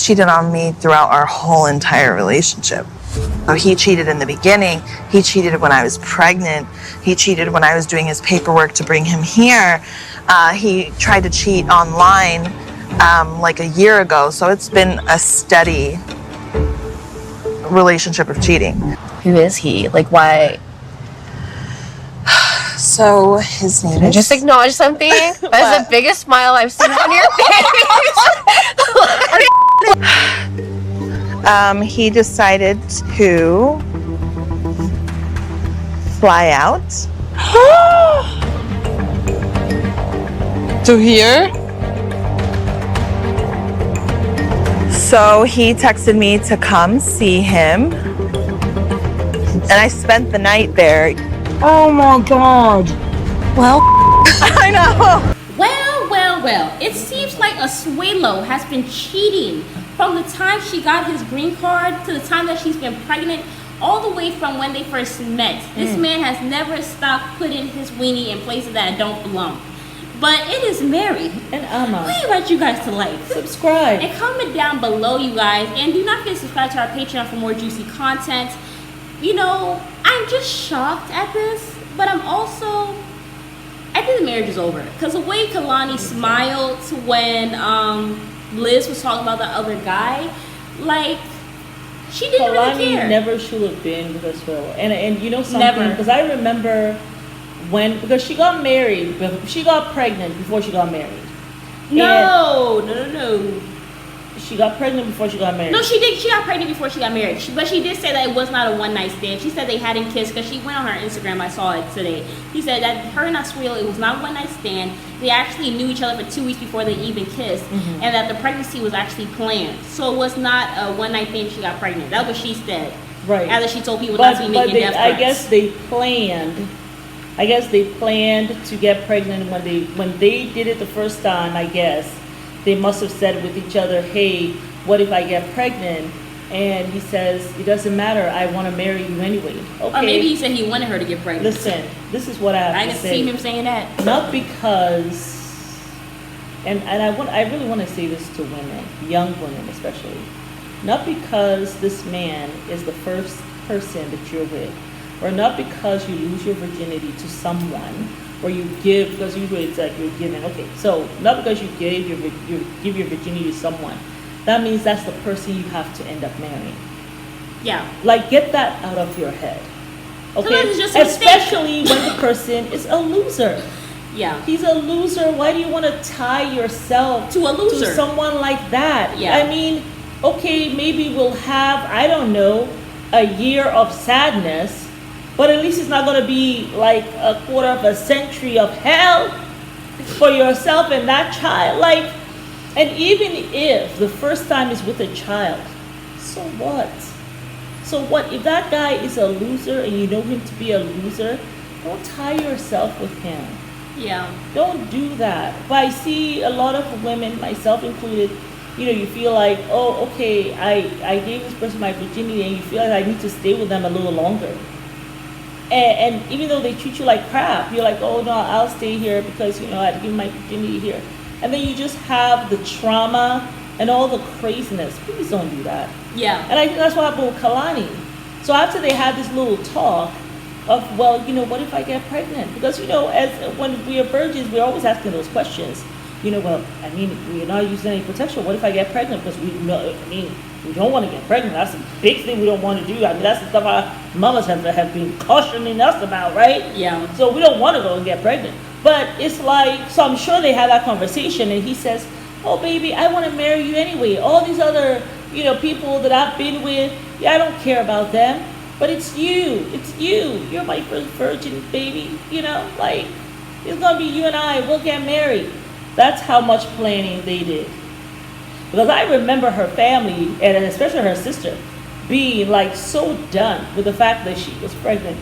cheated on me throughout our whole entire relationship. So he cheated in the beginning. He cheated when I was pregnant. He cheated when I was doing his paperwork to bring him here. He tried to cheat online like a year ago. So it's been a steady relationship of cheating. Who is he? Like, why? So his name is... Just acknowledge something. That's the biggest smile I've seen on your face. He decided to fly out. To here? So he texted me to come see him. And I spent the night there. Oh my God. Well, I know. Well. It seems like Asuleu has been cheating from the time she got his green card to the time that she's been pregnant, all the way from when they first met. This man has never stopped putting his weenie in places that don't belong. But it is Mary. And Amma. We invite you guys to like, subscribe, and comment down below, you guys. And do not forget to subscribe to our Patreon for more juicy content. You know, I'm just shocked at this, but I think the marriage is over. Because the way Kalani smiled when Liz was talking about the other guy, like, she didn't really care. Kalani never should have been with Asuleu. And you know something? Because I remember because she got married, she got pregnant before she got married. No. She got pregnant before she got married. No, she did. She got pregnant before she got married. But she did say that it was not a one-night stand. She said they hadn't kissed because she went on her Instagram. I saw it today. She said that her and Asuleu, it was not a one-night stand. They actually knew each other for 2 weeks before they even kissed, and that the pregnancy was actually planned. So it was not a one-night thing. She got pregnant. That's what she said. Right. After she told people not to be making death threats. I guess they planned to get pregnant when they did it the first time. I guess they must have said with each other, "Hey, what if I get pregnant?" And he says, "It doesn't matter. I want to marry you anyway." Okay. Or maybe he said he wanted her to get pregnant. Listen, this is what I have to say. I can see him saying that. Not because, and I really want to say this to women, young women especially, not because this man is the first person that you're with, or not because you lose your virginity to someone, or you give, because usually it's like you're giving. Okay, so not because you give your virginity to someone, that means that's the person you have to end up marrying. Yeah. Like, get that out of your head. Okay? It's just especially when the person is a loser. Yeah. He's a loser. Why do you want to tie yourself to a loser, to someone like that? Yeah. I mean, okay, maybe we'll have, I don't know, a year of sadness, but at least it's not going to be like a quarter of a century of hell for yourself and that child. Like, and even if the first time is with a child, so what? So what? If that guy is a loser and you know him to be a loser, don't tie yourself with him. Yeah. Don't do that. But I see a lot of women, myself included, you know, you feel like, oh, okay, I gave this person my virginity, and you feel like I need to stay with them a little longer. And even though they treat you like crap, you're like, oh no, I'll stay here because, you know, I had to give my virginity here. And then you just have the trauma and all the craziness. Please don't do that. Yeah. And I think that's what happened with Kalani. So after they had this little talk of, well, you know, what if I get pregnant? Because, you know, when we are virgins, we're always asking those questions. You know, well, I mean, we're not using any protection. What if I get pregnant? Because we don't want to get pregnant. That's a big thing we don't want to do. I mean, that's the stuff our mothers have been cautioning us about, right? Yeah. So we don't want to go and get pregnant. But it's like, so I'm sure they had that conversation, and he says, oh, baby, I want to marry you anyway. All these other, you know, people that I've been with, yeah, I don't care about them. But it's you. It's you. You're my first virgin, baby. You know, like, it's going to be you and I. We'll get married. That's how much planning they did. Because I remember her family, and especially her sister, being like so done with the fact that she was pregnant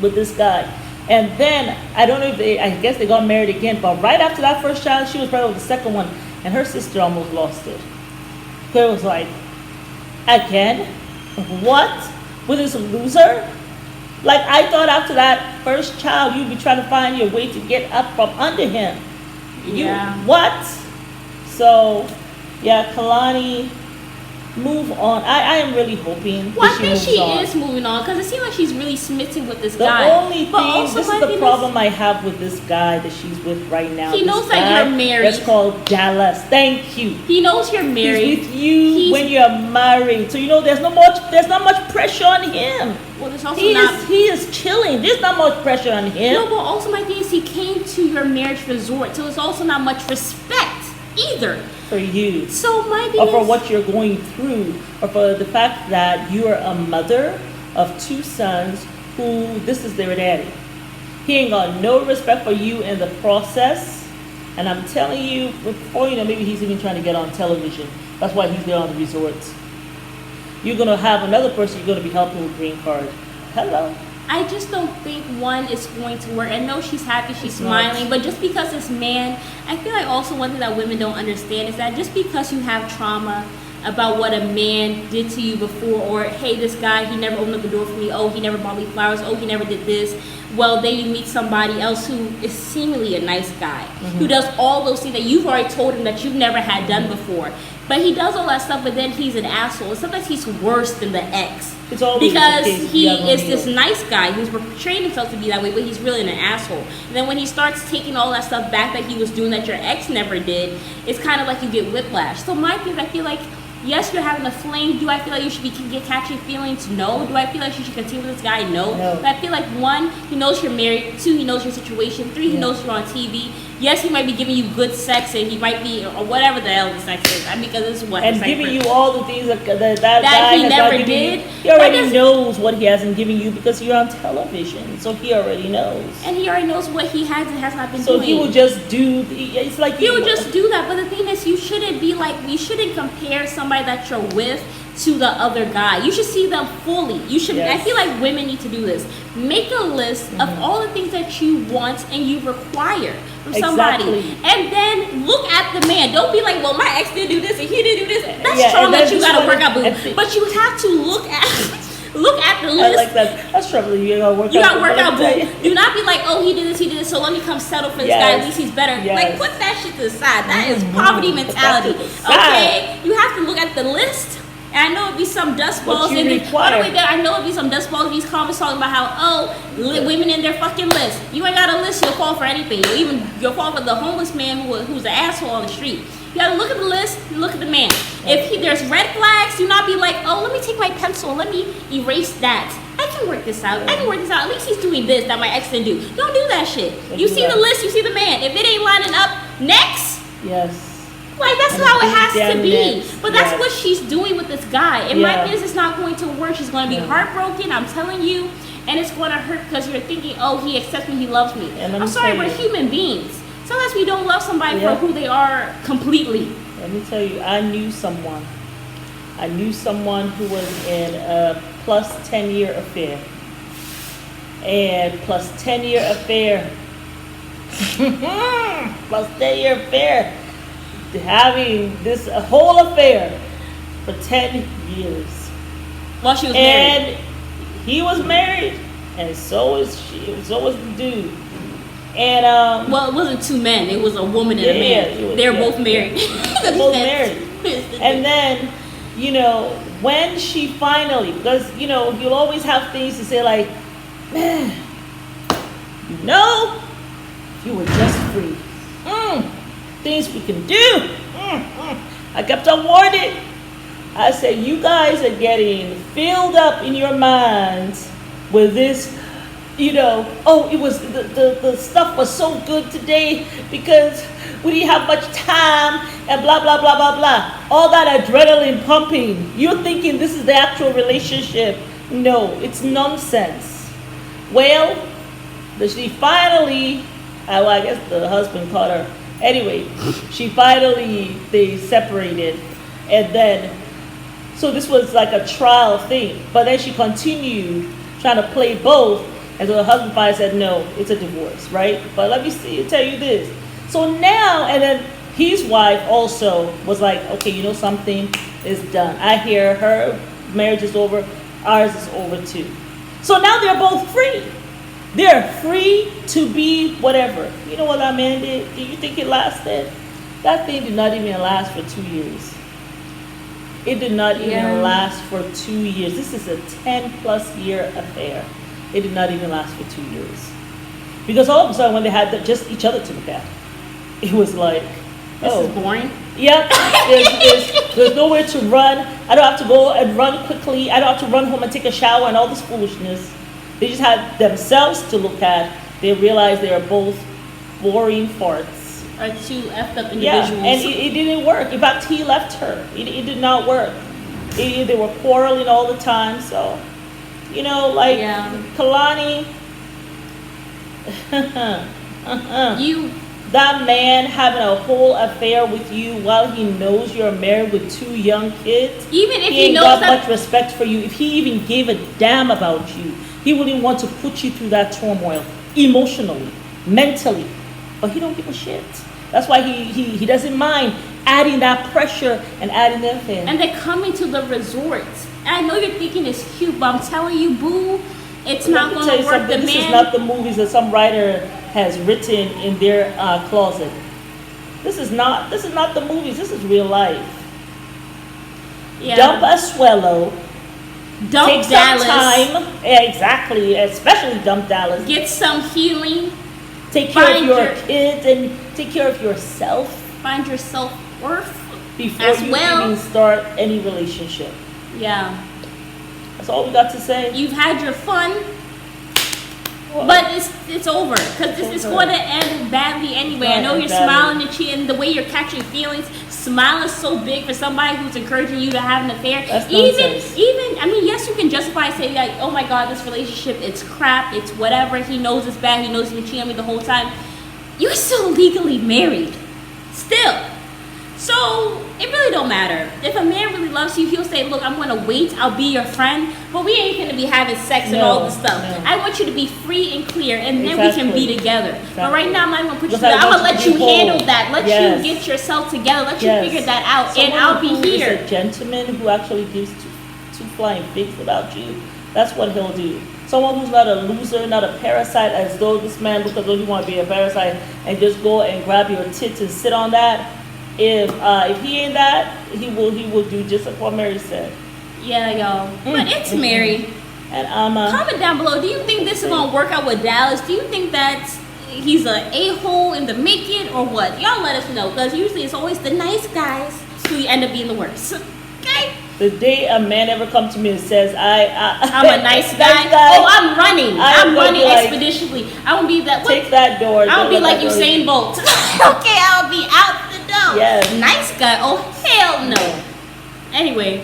with this guy. And then, I don't know if I guess they got married again, but right after that first child, she was pregnant with the second one, and her sister almost lost it. So it was like, again? What? With this loser? Like, I thought after that first child, you'd be trying to find your way to get up from under him. Yeah. What? So, Yeah, Kalani, move on. I am really hoping Well, I that think moves she on. is moving on because it seems like she's really smitten with this The guy. only But thing, also this my is the thing problem I have with this guy that she's with right now. He This knows that guy you're married. That's called Dallas. Thank you. He knows you're married. He's with you when you're married. So there's not much pressure on him. Well, there's also He not. is chilling. There's not much pressure on him. No, but also my thing is he came to your marriage resort, so there's also not much respect either. For you. So my thing Or for is, what you're going through, or for the fact that you are a mother of 2 sons who this is their daddy. He ain't got no respect for you in the process. And I'm telling you, before maybe he's even trying to get on television. That's why he's there on the resorts. You're gonna have another person you're gonna be helping with green card. Hello. I just don't think one is going to work. I know she's happy, she's It's not. smiling, but just because it's man, I feel like also one thing that women don't understand is that just because you have trauma about what a man did to you before, or hey, this guy, he never opened up the door for me, oh, he never bought me flowers, oh, he never did this, well, then you meet somebody else who is seemingly a nice guy, who does all those things that you've already told him that you've never had done before. But he does all that stuff, but then he's an asshole. And sometimes he's worse than the ex. It's always Because the case. he You have is no this deal. nice guy who's portraying himself to be that way, but he's really an asshole. And then when he starts taking all that stuff back that he was doing that your ex never did, it's kind of like you get whiplash. So my thing is, I feel like, yes, you're having a fling. Do I feel like you should be catching feelings? No. Do I feel like you should continue with this guy? No. No. But I feel like 1, he knows you're married. 2, he knows your situation. 3, he Yeah. knows you're on TV. Yes, he might be giving you good sex, and he might be, or whatever the hell the sex is. I mean, because this is what And sex giving is. you all the things that guy he has never not given you. did. He already That doesn't- knows what he hasn't given you because you're on television. So he already knows. And he already knows what he has and has not been So doing. he will just do. It's like He would just do that, but the thing is, you shouldn't compare somebody that you're with to the other guy. You should see them fully. You should. Yes. I feel like women need to do this. Make a list of all the things that you want and you require from somebody, Exactly. and then look at the man. Don't be like, well, my ex didn't do this and he didn't do this. That's Yeah, trauma and that then you just gotta work wanna- out, boo. and see- But you have to look at the I list. like that. That's troubling. You gotta work You out. gotta work out, Let me boo. tell you. Do not be like, oh, he did this, so let me come settle for this Yes. guy. At least he's better. Yes. Like, put that shit to the side. That is poverty Put that mentality. to the side. Okay, you have to look at the list. And I know it'd be some dust What balls you in require. by the way, there I know it'd be some dust balls in these comments talking about how women in their fucking list. You ain't got a list, you'll fall for anything. You'll fall for the homeless man who's an asshole on the street. You gotta look at the list, look at the man. If there's red flags, do not be like, oh, let me take my pencil and let me erase that. I can work this out. At least he's doing this that my ex didn't do. Don't do that shit. Don't You do see that. the list, you see the man. If it ain't lining up, next. Yes. Like, that's how it has to Damn be. next. But that's Yes. what she's doing with this guy. In my Yeah. opinion, it's not going to work. She's going to be Yeah. heartbroken, I'm telling you. And it's going to hurt because you're thinking, oh, he accepts me, he loves me. And let I'm me sorry, tell we're you. human beings. Sometimes we don't love somebody Yeah. for who they are completely. Let me tell you, I knew someone who was in a plus 10-year affair. And plus 10-year affair. Plus 10-year affair. Having this whole affair for 10 years. While she was married. And he was married. And so was she. So was the dude. And Well, it wasn't 2 men. It was a woman and a Yeah, man. it was- They were yeah, both married. They're both married. And then, when she finally, because, you'll always have things to say like, man, if you were just free, things we can do. I kept on warning. I said, you guys are getting filled up in your minds with this, it was, the stuff was so good today because we didn't have much time and blah, blah, blah, blah, blah. All that adrenaline pumping. You're thinking this is the actual relationship. No, it's nonsense. Well, she finally, I guess the husband caught her. Anyway, they separated. And then, so this was like a trial thing. But then she continued trying to play both. And so the husband finally said, no, it's a divorce, right? But let me tell you this. So now, and then his wife also was like, okay, something is done. I hear her marriage is over, ours is over too. So now they're both free. They're free to be whatever. You know what that man did? Do you think it lasted? That thing did not even last for 2 years. It did not even last for 2 years. This is a 10+ year affair. It did not even last for 2 years. Because all of a sudden, when they had just each other to look at, it was like, This is boring. Yep. There's nowhere to run. I don't have to go and run quickly. I don't have to run home and take a shower and all this foolishness. They just had themselves to look at. They realized they are both boring farts. Are two effed up individuals. Yeah, and it didn't work. In fact, he left her. It did not work. They were quarreling all the time. So, Kalani, that man having a whole affair with you while he knows you're married with 2 young kids. Even if he ain't got much respect for you. If he even gave a damn about you, he wouldn't want to put you through that turmoil emotionally, mentally. But he don't give a shit. That's why he doesn't mind adding that pressure and adding the affair. And they're coming to the resorts. I know you're thinking it's cute, but I'm telling you, boo, it's not going to work. This is not the movies that some writer has written in their closet. This is not the movies. This is real life. Yeah. Dump Asuleu. Dump Take Dallas. some time. Yeah, exactly. Especially dump Dallas. Get some healing. Take care of your kids and take care of yourself. Find your self-worth before as you well. even start any relationship. Yeah. That's all we got to say. You've had your fun. But it's over because it's going to end badly anyway. I know you're smiling and cheating. The way you're catching feelings, smile is so big for somebody who's encouraging you to have an affair. Even I mean, yes, you can justify saying like, oh my God, this relationship, it's crap, it's whatever. He knows it's bad. He knows he's been cheating on me the whole time. You're still legally married, still. So it really don't matter. If a man really loves you, he'll say, look, I'm going to wait. I'll be your friend. But we ain't going to be having sex and all this stuff. No. I want you to be free and clear, and then we can be together. But right now, I'm not going to put you together. I'm going to let you handle that. Let you get yourself together. Let you figure that out. Someone and I'll be here. Is a gentleman who actually gives two flying figs about you. That's what he'll do. Someone who's not a loser, not a parasite, as though this man looks as though he want to be a parasite and just go and grab your tits and sit on that. If he ain't that, he will do just like what Mary said. Yeah, y'all. But it's Mary. And comment down below. Do you think this is gonna work out with Dallas? Do you think that he's an a-hole in the making or what? Y'all let us know, because usually it's always the nice guys who end up being the worst. Okay. The day a man ever comes to me and says, I'm a nice guy. Oh, I'm running. I'm running expeditiously. I won't be that. Take that door. I won't be like Usain Bolt. Okay, I'll be out the door. Yes. Nice guy. Oh, hell no. Anyway.